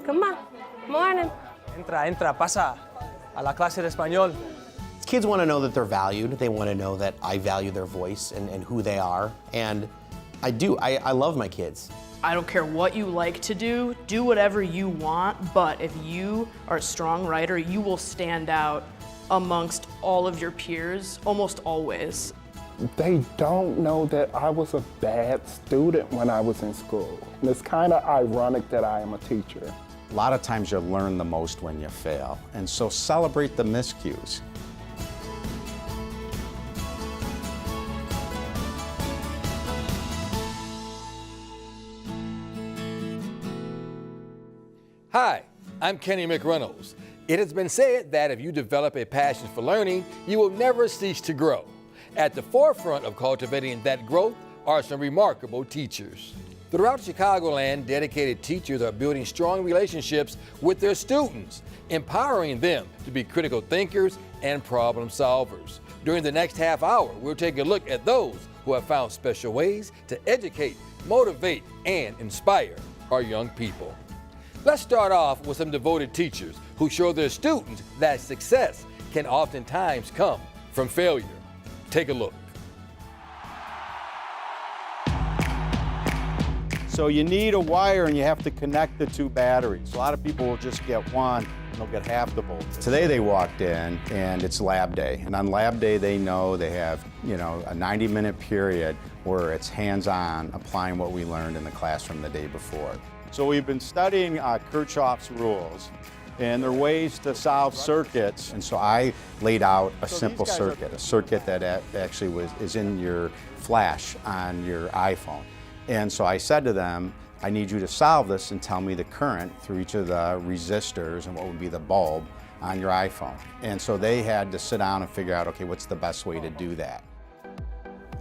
Come on. Morning. Entra, entra, pasa a la clase de español. Kids want to know that they're valued. They want to know that I value their voice and who they are. And I do. I love my kids. I don't care what you like to do whatever you want, but if you are a strong writer, you will stand out amongst all of your peers almost always. They don't know that I was a bad student when I was in school. And it's kind of ironic that I am a teacher. A lot of times you learn the most when you fail, and so celebrate the miscues. Hi, I'm Kenny McReynolds. It has been said that if you develop a passion for learning, you will never cease to grow. At the forefront of cultivating that growth are some remarkable teachers. Throughout Chicagoland, dedicated teachers are building strong relationships with their students, empowering them to be critical thinkers and problem solvers. During the next half hour, we'll take a look at those who have found special ways to educate, motivate, and inspire our young people. Let's start off with some devoted teachers who show their students that success can oftentimes come from failure. Take a look. So you need a wire and you have to connect the two batteries. A lot of people will just get one and they'll get half the voltage. Today they walked in and it's lab day. And on lab day they know they have, a 90-minute period where it's hands-on applying what we learned in the classroom the day before. So we've been studying Kirchhoff's rules, and there are ways to solve circuits. And so I laid out a simple circuit, a circuit that actually is in your flash on your iPhone. And so I said to them, I need you to solve this and tell me the current through each of the resistors and what would be the bulb on your iPhone. And so they had to sit down and figure out, okay, what's the best way to do that?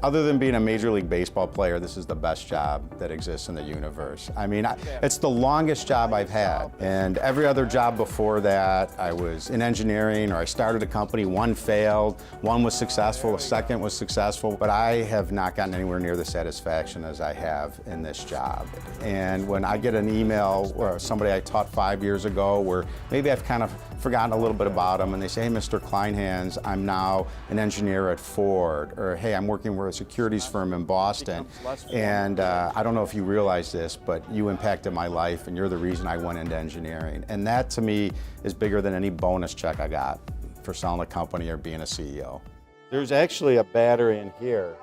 Other than being a Major League Baseball player, this is the best job that exists in the universe. I mean, it's the longest job I've had. And every other job before that, I was in engineering or I started a company, one failed, one was successful, a second was successful, but I have not gotten anywhere near the satisfaction as I have in this job. And when I get an email or somebody I taught 5 years ago where maybe I've kind of forgotten a little bit about them and they say, hey, Mr. Kleinhans, I'm now an engineer at Ford, or hey, I'm working with a securities firm in Boston, and I don't know if you realize this, but you impacted my life and you're the reason I went into engineering. And that to me is bigger than any bonus check I got for selling a company or being a CEO. There's actually a battery in here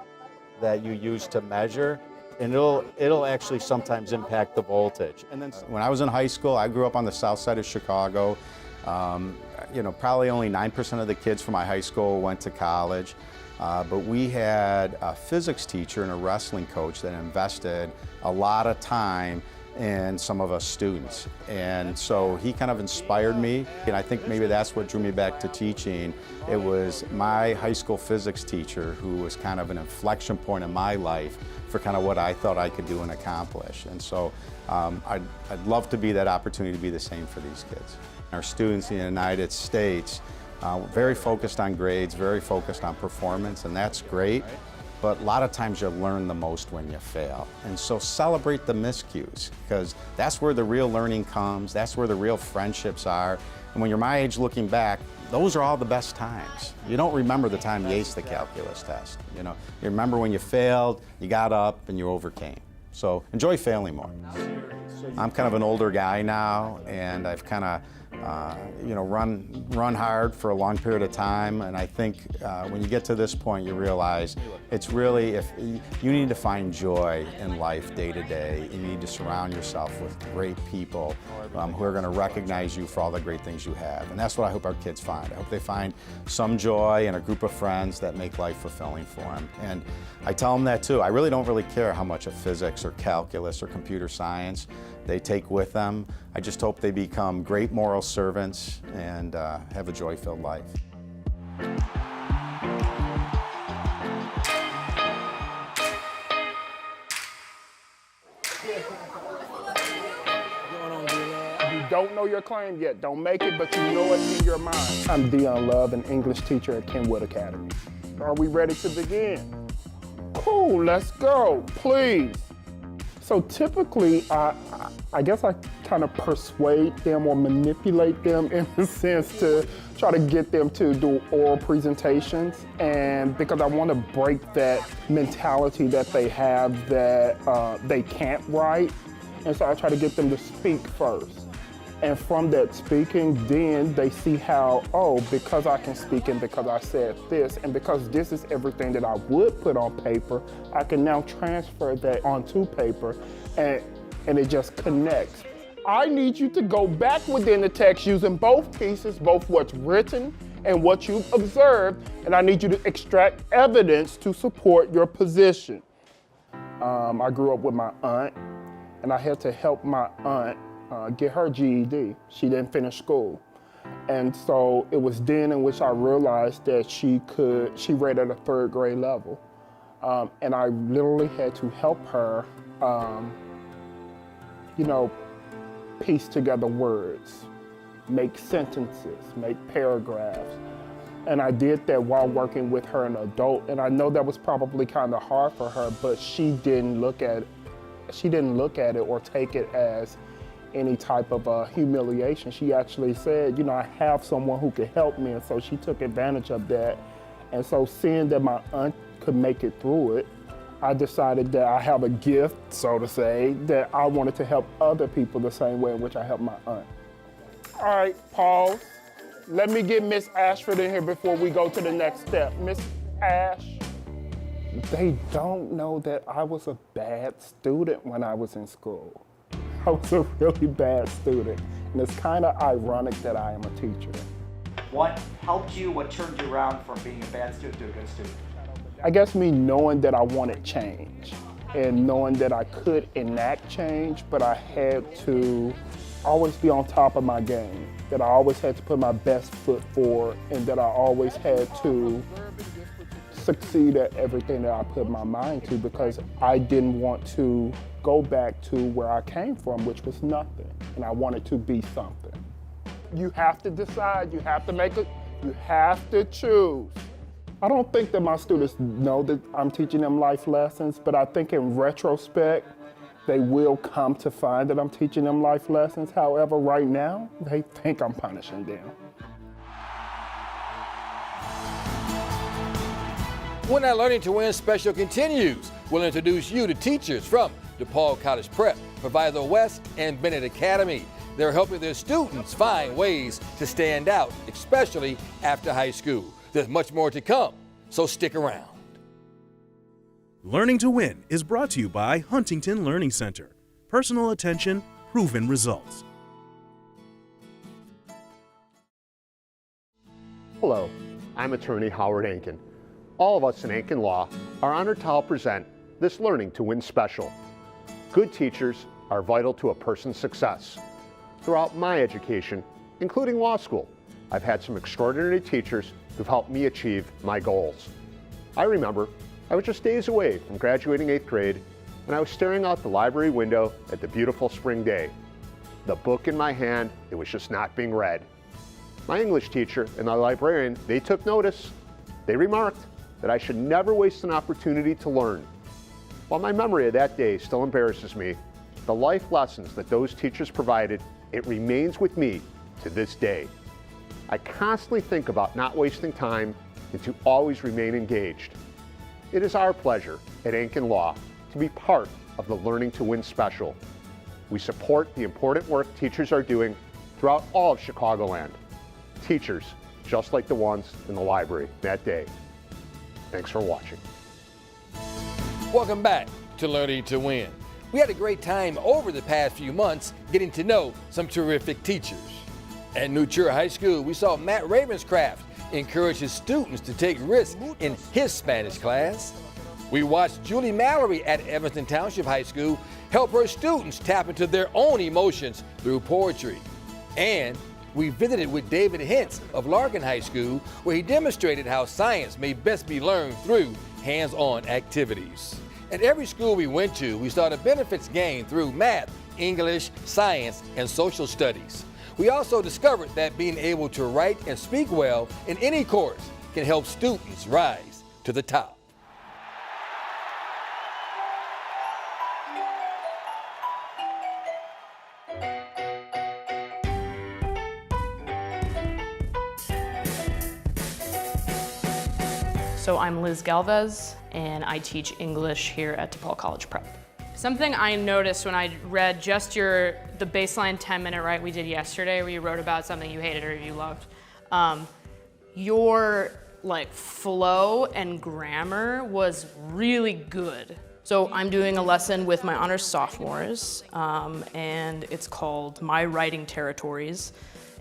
that you use to measure, and it'll actually sometimes impact the voltage. And then when I was in high school, I grew up on the south side of Chicago. Probably only 9% of the kids from my high school went to college. But we had a physics teacher and a wrestling coach that invested a lot of time in some of us students. And so he kind of inspired me, and I think maybe that's what drew me back to teaching. It was my high school physics teacher who was kind of an inflection point in my life for kind of what I thought I could do and accomplish. And so I'd love to be that opportunity to be the same for these kids. Our students in the United States, very focused on grades, very focused on performance, and that's great. But a lot of times you learn the most when you fail. And so celebrate the miscues, because that's where the real learning comes, that's where the real friendships are. And when you're my age looking back, those are all the best times. You don't remember the time you aced the calculus test. You remember when you failed, you got up and you overcame. So enjoy failing more. I'm kind of an older guy now, and I've kind of run hard for a long period of time, and I think when you get to this point, you realize it's really, if you need to find joy in life day to day. You need to surround yourself with great people who are going to recognize you for all the great things you have, and that's what I hope our kids find. I hope they find some joy in a group of friends that make life fulfilling for them. And I tell them that too. I really don't care how much of physics or calculus or computer science they take with them. I just hope they become great moral servants and have a joy-filled life. You don't know your claim yet, don't make it, but you know it in your mind. I'm Dion Love, an English teacher at Kenwood Academy. Are we ready to begin? Cool, let's go, please. So typically, I guess I kind of persuade them or manipulate them in a sense to try to get them to do oral presentations. And because I want to break that mentality that they have that they can't write. And so I try to get them to speak first. And from that speaking, then they see how, oh, because I can speak and because I said this, and because this is everything that I would put on paper, I can now transfer that onto paper, and it just connects. I need you to go back within the text using both pieces, both what's written and what you've observed, and I need you to extract evidence to support your position. I grew up with my aunt, and I had to help my aunt get her GED. She didn't finish school. And so it was then in which I realized that she read at a 3rd grade level. And I literally had to help her, piece together words, make sentences, make paragraphs. And I did that while working with her, an adult. And I know that was probably kind of hard for her, but she didn't look at it or take it as any type of humiliation. She actually said, I have someone who could help me, and so she took advantage of that. And so seeing that my aunt could make it through it, I decided that I have a gift, so to say, that I wanted to help other people the same way in which I helped my aunt. All right, pause. Let me get Miss Ashford in here before we go to the next step. Miss Ash, they don't know that I was a bad student when I was in school. I was a really bad student, and it's kind of ironic that I am a teacher. What helped you, what turned you around from being a bad student to a good student? I guess me knowing that I wanted change and knowing that I could enact change, but I had to always be on top of my game, that I always had to put my best foot forward, and that I always had to succeed at everything that I put my mind to, because I didn't want to go back to where I came from, which was nothing, and I wanted to be something. You have to decide, you have to choose. I don't think that my students know that I'm teaching them life lessons, but I think in retrospect, they will come to find that I'm teaching them life lessons. However, right now, they think I'm punishing them. When our Learning to Win special continues, we'll introduce you to teachers from DePaul College Prep, Proviso West, and Bennett Academy. They're helping their students find ways to stand out, especially after high school. There's much more to come, so stick around. Learning to Win is brought to you by Huntington Learning Center. Personal attention, proven results. Hello, I'm attorney Howard Ankin. All of us in Ankin Law are honored to help present this Learning to Win special. Good teachers are vital to a person's success. Throughout my education, including law school, I've had some extraordinary teachers who've helped me achieve my goals. I remember I was just days away from graduating 8th grade, and I was staring out the library window at the beautiful spring day. The book in my hand, it was just not being read. My English teacher and the librarian, they took notice. They remarked that I should never waste an opportunity to learn. While my memory of that day still embarrasses me, the life lessons that those teachers provided, it remains with me to this day. I constantly think about not wasting time and to always remain engaged. It is our pleasure at Ankin Law to be part of the Learning to Win special. We support the important work teachers are doing throughout all of Chicagoland. Teachers just like the ones in the library that day. Thanks for watching. Welcome back to Learning to Win. We had a great time over the past few months getting to know some terrific teachers. At New Trier High School, we saw Matt Ravenscraft encourage his students to take risks in his Spanish class. We watched Julie Mallory at Evanston Township High School help her students tap into their own emotions through poetry. And we visited with David Hintz of Larkin High School, where he demonstrated how science may best be learned through hands-on activities. At every school we went to, we saw the benefits gained through math, English, science, and social studies. We also discovered that being able to write and speak well in any course can help students rise to the top. So I'm Liz Galvez, and I teach English here at DePaul College Prep. Something I noticed when I read just the baseline 10-minute write we did yesterday, where you wrote about something you hated or you loved, your flow and grammar was really good. So I'm doing a lesson with my honors sophomores, and it's called My Writing Territories.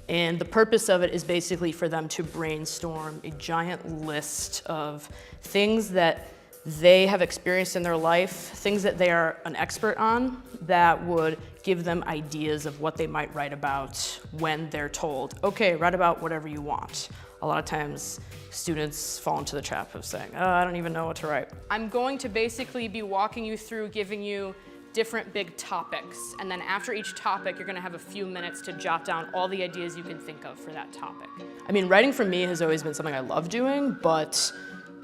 And the purpose of it is basically for them to brainstorm a giant list of things that they have experienced in their life, things that they are an expert on, that would give them ideas of what they might write about when they're told, okay, write about whatever you want. A lot of times students fall into the trap of saying, oh, I don't even know what to write. I'm going to basically be walking you through, giving you different big topics, and then after each topic you're going to have a few minutes to jot down all the ideas you can think of for that topic. I mean, writing for me has always been something I love doing, but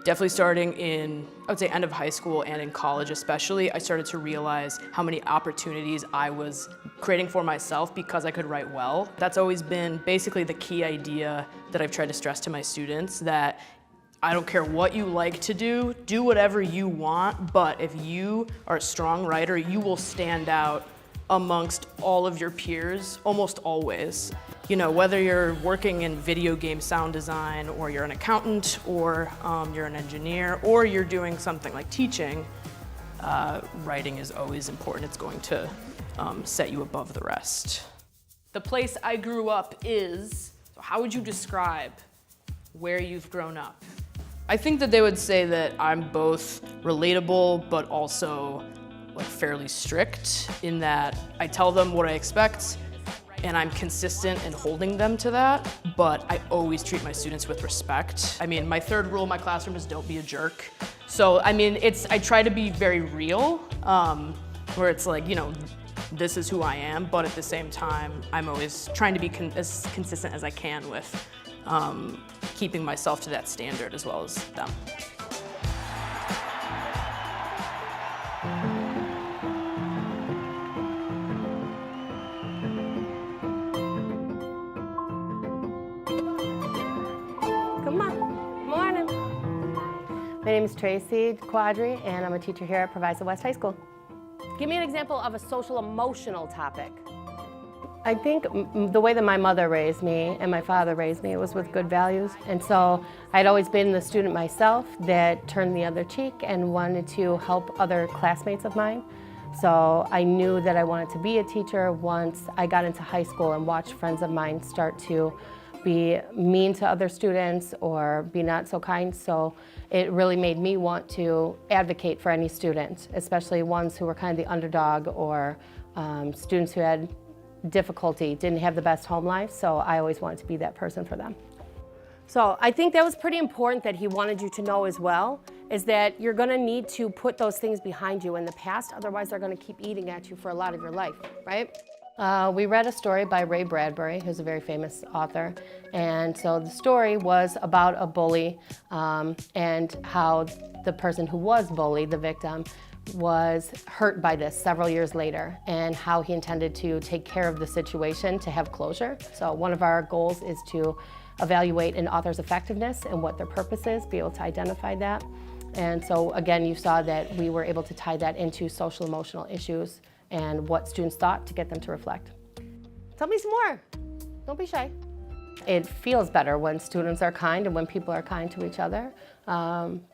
definitely starting in, I would say, end of high school and in college especially, I started to realize how many opportunities I was creating for myself because I could write well. That's always been basically the key idea that I've tried to stress to my students, that I don't care what you like to do whatever you want, but if you are a strong writer, you will stand out amongst all of your peers almost always. You know, whether you're working in video game sound design, or you're an accountant, or you're an engineer, or you're doing something like teaching, writing is always important. It's going to set you above the rest. The place I grew up is, so how would you describe where you've grown up? I think that they would say that I'm both relatable, but also fairly strict, in that I tell them what I expect, and I'm consistent in holding them to that, but I always treat my students with respect. I mean, my third rule in my classroom is don't be a jerk. So, I mean, I try to be very real, where it's like, you know, this is who I am, but at the same time, I'm always trying to be as consistent as I can with keeping myself to that standard as well as them. Come on. Morning. My name is Tracy Quadri, and I'm a teacher here at Proviso West High School. Give me an example of a social emotional topic. I think the way that my mother raised me and my father raised me was with good values. And so I'd always been the student myself that turned the other cheek and wanted to help other classmates of mine. So I knew that I wanted to be a teacher once I got into high school and watched friends of mine start to be mean to other students or be not so kind. So it really made me want to advocate for any student, especially ones who were kind of the underdog, or students who had difficulty, didn't have the best home life, so I always wanted to be that person for them. So I think that was pretty important that he wanted you to know as well, is that you're gonna need to put those things behind you in the past, otherwise they're gonna keep eating at you for a lot of your life, right? We read a story by Ray Bradbury, who's a very famous author, and so the story was about a bully and how the person who was bullied, the victim, was hurt by this several years later, and how he intended to take care of the situation to have closure. So one of our goals is to evaluate an author's effectiveness and what their purpose is, be able to identify that. And so again, you saw that we were able to tie that into social emotional issues and what students thought to get them to reflect. Tell me some more. Don't be shy. It feels better when students are kind and when people are kind to each other.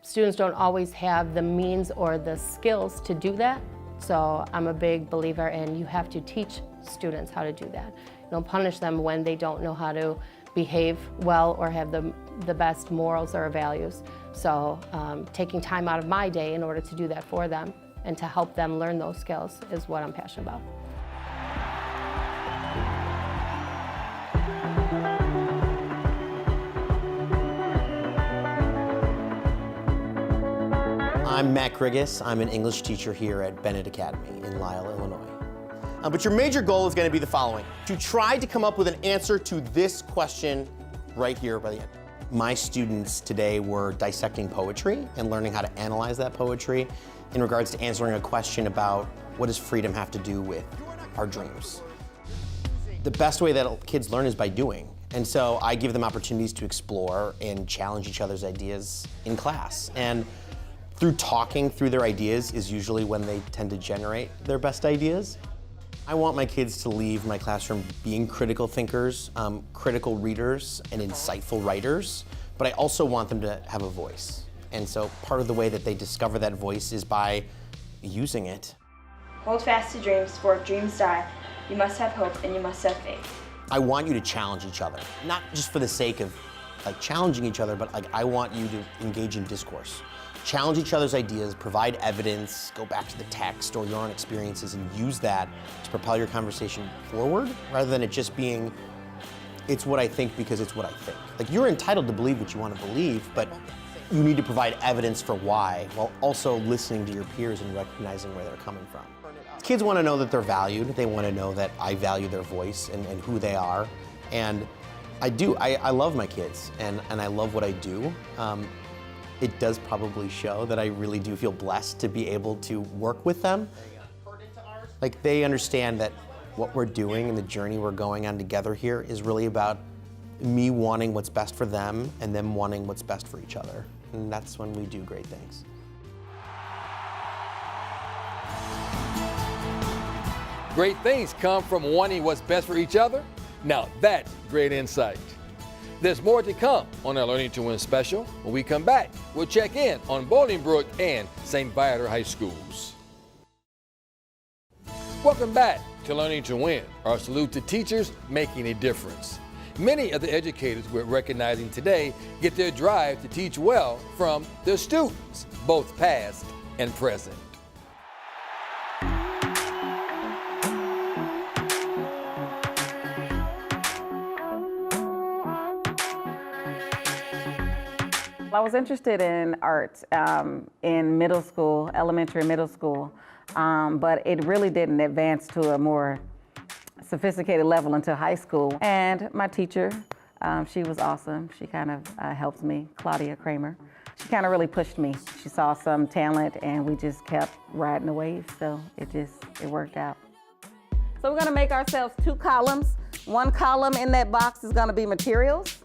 Students don't always have the means or the skills to do that, so I'm a big believer in you have to teach students how to do that. You don't punish them when they don't know how to behave well or have the best morals or values. So taking time out of my day in order to do that for them and to help them learn those skills is what I'm passionate about. I'm Matt Krigus. I'm an English teacher here at Bennett Academy in Lisle, Illinois. But your major goal is going to be the following: to try to come up with an answer to this question right here by the end. My students today were dissecting poetry and learning how to analyze that poetry in regards to answering a question about what does freedom have to do with our dreams. The best way that kids learn is by doing. And so I give them opportunities to explore and challenge each other's ideas in class. And through talking through their ideas is usually when they tend to generate their best ideas. I want my kids to leave my classroom being critical thinkers, critical readers, and insightful writers, but I also want them to have a voice. And so part of the way that they discover that voice is by using it. Hold fast to dreams, for if dreams die, you must have hope and you must have faith. I want you to challenge each other, not just for the sake of challenging each other, but I want you to engage in discourse. Challenge each other's ideas, provide evidence, go back to the text or your own experiences and use that to propel your conversation forward rather than it just being, it's what I think because it's what I think. You're entitled to believe what you want to believe, but you need to provide evidence for why while also listening to your peers and recognizing where they're coming from. Kids want to know that they're valued. They want to know that I value their voice and who they are. And I do. I love my kids and I love what I do. It does probably show that I really do feel blessed to be able to work with them. They understand that what we're doing and the journey we're going on together here is really about me wanting what's best for them and them wanting what's best for each other. And that's when we do great things. Great things come from wanting what's best for each other. Now that's great insight. There's more to come on our Learning to Win special. When we come back, we'll check in on Bolingbrook and St. Viator High Schools. Welcome back to Learning to Win, our salute to teachers making a difference. Many of the educators we're recognizing today get their drive to teach well from their students, both past and present. I was interested in art in middle school, elementary and middle school, but it really didn't advance to a more sophisticated level until high school. And my teacher, she was awesome. She kind of helped me, Claudia Kramer. She kind of really pushed me. She saw some talent and we just kept riding the wave, so it worked out. So we're gonna make ourselves 2 columns. One column in that box is gonna be materials,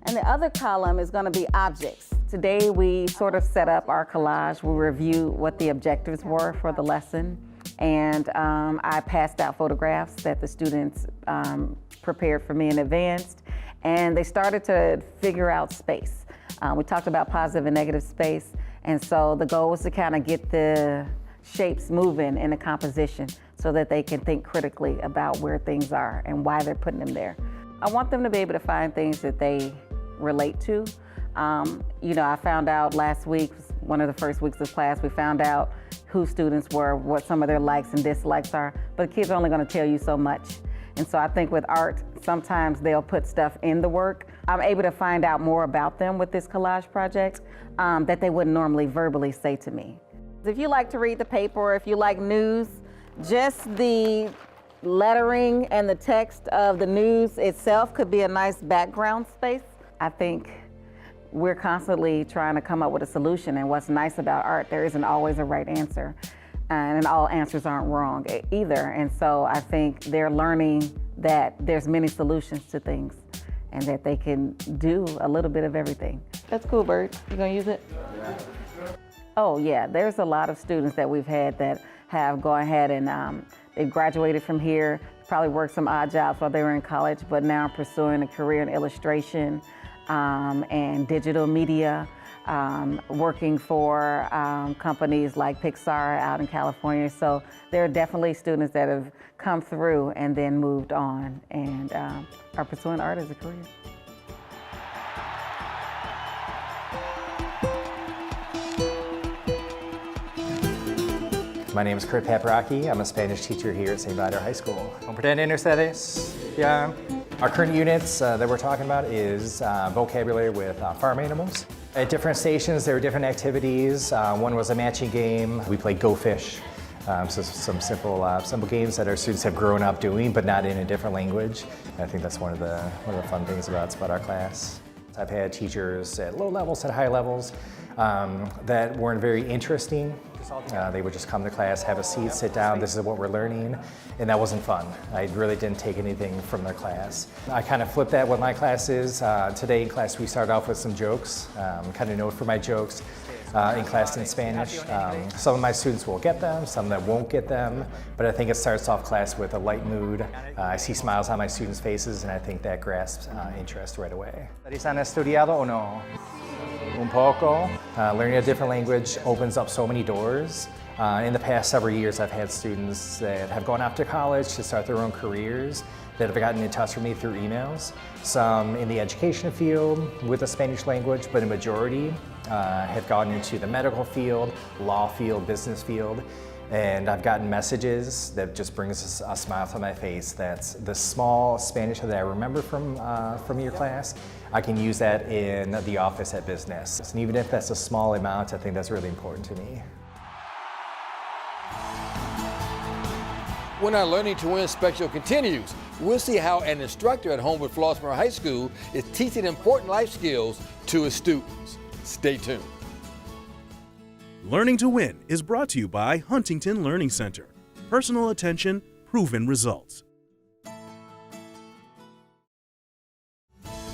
and the other column is gonna be objects. Today we sort of set up our collage. We review what the objectives were for the lesson. And I passed out photographs that the students prepared for me in advance. And they started to figure out space. We talked about positive and negative space. And so the goal was to kind of get the shapes moving in the composition so that they can think critically about where things are and why they're putting them there. I want them to be able to find things that they relate to. I found out last week, one of the first weeks of class, we found out who students were, what some of their likes and dislikes are, but kids are only going to tell you so much. And so I think with art, sometimes they'll put stuff in the work. I'm able to find out more about them with this collage project that they wouldn't normally verbally say to me. If you like to read the paper, or if you like news, just the lettering and the text of the news itself could be a nice background space. I think we're constantly trying to come up with a solution, and what's nice about art, there isn't always a right answer, and all answers aren't wrong either. And so I think they're learning that there's many solutions to things and that they can do a little bit of everything. That's cool, Bert. You gonna use it? Yeah. Oh yeah, there's a lot of students that we've had that have gone ahead and they've graduated from here, probably worked some odd jobs while they were in college, but now pursuing a career in illustration and digital media, working for companies like Pixar out in California. So there are definitely students that have come through and then moved on and are pursuing art as a career. My name is Kurt Paparaki. I'm a Spanish teacher here at St. Viator High School. Comprenden ustedes? Yeah. Our current units that we're talking about is vocabulary with farm animals. At different stations, there were different activities. One was a matching game. We played Go Fish. So some simple games that our students have grown up doing, but not in a different language. I think that's one of the fun things about our class. I've had teachers at low levels, at high levels, that weren't very interesting. They would just come to class, have a seat, sit down, this is what we're learning, and that wasn't fun. I really didn't take anything from their class. I kind of flipped that with my classes. Today in class we started off with some jokes, kind of known for my jokes. In class in Spanish. Some of my students will get them, some that won't get them, but I think it starts off class with a light mood. I see smiles on my students' faces, and I think that grasps interest right away. ¿Ustedes han estudiado o no? Un poco. Learning a different language opens up so many doors. In the past several years, I've had students that have gone off to college to start their own careers that have gotten in touch with me through emails. Some in the education field with the Spanish language, but a majority have gone into the medical field, law field, business field, and I've gotten messages that just brings a smile to my face. That's the small Spanish that I remember from your class. I can use that in the office at business. And even if that's a small amount, I think that's really important to me. When our Learning to Win special continues, we'll see how an instructor at Homewood Flossmoor High School is teaching important life skills to his students. Stay tuned. Learning to Win is brought to you by Huntington Learning Center. Personal attention, proven results.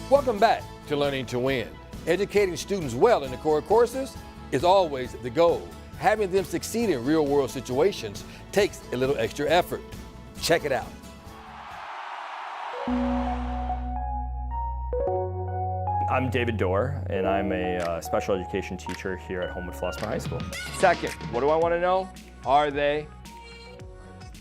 Welcome back to Learning to Win. Educating students well in the core courses is always the goal. Having them succeed in real-world situations takes a little extra effort. Check it out. I'm David Dorr, and I'm a special education teacher here at Homewood Flossmoor High School. Second, what do I want to know? Are they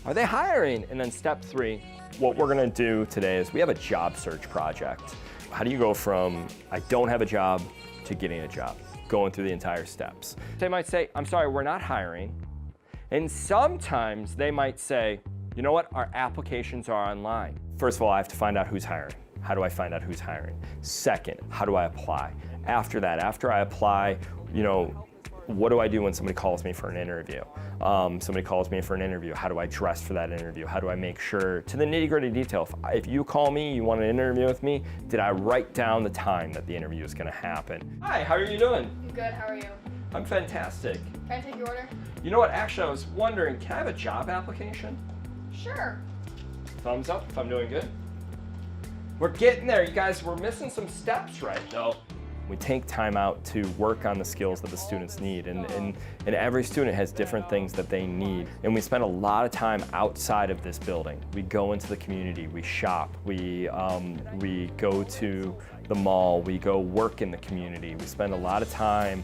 hiring? And then step 3, what we're going to do today is we have a job search project. How do you go from I don't have a job to getting a job? Going through the entire steps. They might say, I'm sorry, we're not hiring. And sometimes they might say, you know what, our applications are online. First of all, I have to find out who's hiring. How do I find out who's hiring? Second, how do I apply? After that, after I apply, you know, what do I do when somebody calls me for an interview? Somebody calls me for an interview, how do I dress for that interview? How do I make sure, to the nitty-gritty detail, if you call me, you want an interview with me, did I write down the time that the interview is gonna happen? Hi, how are you doing? Good, how are you? I'm fantastic. Can I take your order? You know what, actually I was wondering, can I have a job application? Sure. Thumbs up if I'm doing good. We're getting there, you guys. We're missing some steps right though. We take time out to work on the skills that the students need, and every student has different things that they need. And we spend a lot of time outside of this building. We go into the community, we shop, we go to the mall, we go work in the community. We spend a lot of time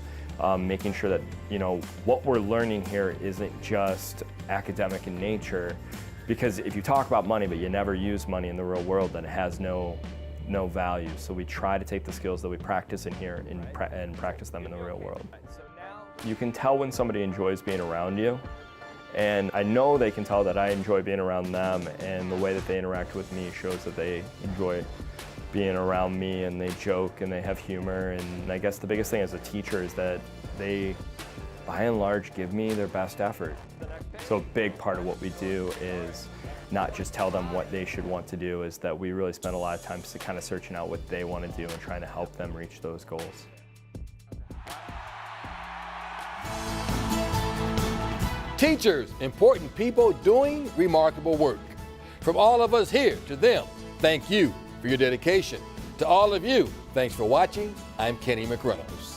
making sure that, you know, what we're learning here isn't just academic in nature. Because if you talk about money but you never use money in the real world, then it has no value. So we try to take the skills that we practice in here and practice them in the real world. You can tell when somebody enjoys being around you, and I know they can tell that I enjoy being around them, and the way that they interact with me shows that they enjoy being around me, and they joke and they have humor. And I guess the biggest thing as a teacher is that they, by and large, give me their best effort. So a big part of what we do is not just tell them what they should want to do, is that we really spend a lot of time kind of searching out what they want to do and trying to help them reach those goals. Teachers, important people doing remarkable work. From all of us here to them, thank you for your dedication. To all of you, thanks for watching. I'm Kenny McReynolds.